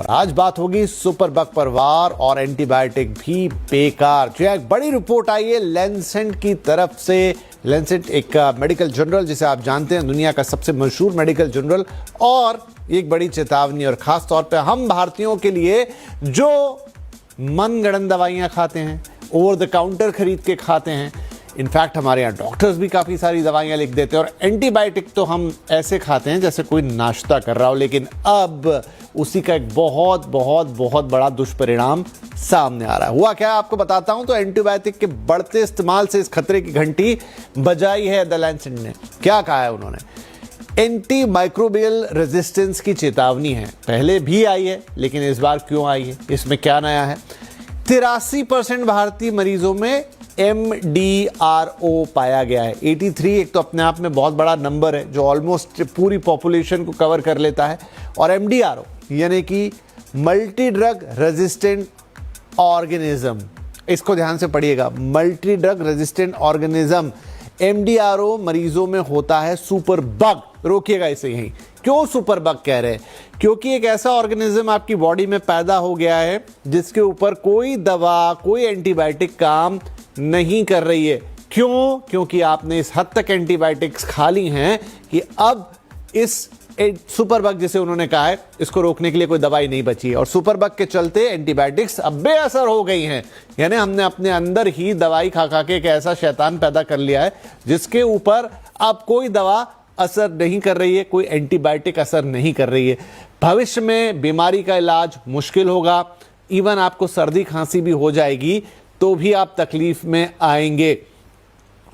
और आज बात होगी सुपर बग पर वार और एंटीबायोटिक भी बेकार। जो एक बड़ी रिपोर्ट आई है लैंसेट की तरफ से। लैंसेट एक मेडिकल जर्नल जिसे आप जानते हैं, दुनिया का सबसे मशहूर मेडिकल जर्नल, और एक बड़ी चेतावनी, और खास तौर पे हम भारतीयों के लिए जो मनगढ़ंत दवाइयां खाते हैं, ओवर द काउंटर खरीद के खाते हैं। इनफैक्ट हमारे यहाँ डॉक्टर्स भी काफ़ी सारी दवाइयाँ लिख देते हैं, और एंटीबायोटिक तो हम ऐसे खाते हैं जैसे कोई नाश्ता कर रहा हो। लेकिन अब उसी का एक बहुत बहुत बहुत बड़ा दुष्परिणाम सामने आ रहा है। हुआ क्या आपको बताता हूं। तो एंटीबायोटिक के बढ़ते इस्तेमाल से इस खतरे की घंटी बजाई है द लैंसेट ने। क्या कहा है उन्होंने? एंटी माइक्रोबियल रेजिस्टेंस की चेतावनी है। पहले भी आई है, लेकिन इस बार क्यों आई है, इसमें क्या नया है? 83% भारतीय मरीजों में MDRO पाया गया है। 83 एक तो अपने आप में बहुत बड़ा नंबर है जो ऑलमोस्ट पूरी पॉपुलेशन को कवर कर लेता है। और MDRO यानी कि मल्टी ड्रग रेजिस्टेंट ऑर्गेनिज्म, इसको ध्यान से पढ़िएगा, multi drug resistant organism. MDRO मरीजों में होता है सुपर बग। रोकिएगा इसे यहीं। क्यों सुपर बग कह रहे हैं? क्योंकि एक ऐसा ऑर्गेनिज्म आपकी बॉडी में पैदा हो गया है जिसके ऊपर कोई दवा, कोई एंटीबायोटिक काम नहीं कर रही है। क्यों? क्योंकि आपने इस हद तक एंटीबायोटिक्स खा ली हैं कि अब इस सुपर बग, जिसे उन्होंने कहा है, इसको रोकने के लिए कोई दवाई नहीं बची है। और सुपर बग के चलते एंटीबायोटिक्स अब बेअसर हो गई हैं। यानी हमने अपने अंदर ही दवाई खा खा के एक ऐसा शैतान पैदा कर लिया है जिसके ऊपर अब कोई दवा असर नहीं कर रही है, कोई एंटीबायोटिक असर नहीं कर रही है। भविष्य में बीमारी का इलाज मुश्किल होगा। इवन आपको सर्दी खांसी भी हो जाएगी तो भी आप तकलीफ में आएंगे।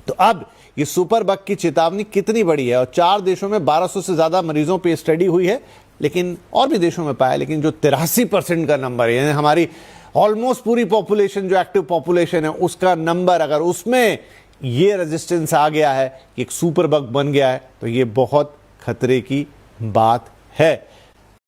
तो अब ये सुपर बग की चेतावनी कितनी बड़ी है। और 4 देशों में 1200 से ज्यादा मरीजों पे स्टडी हुई है, लेकिन और भी देशों में पाया। लेकिन जो 83% का नंबर है, यानी हमारी ऑलमोस्ट पूरी पॉपुलेशन, जो एक्टिव पॉपुलेशन है, उसका नंबर, अगर उसमें ये रेजिस्टेंस आ गया है, एक सुपर बग बन गया है, तो ये बहुत खतरे की बात है।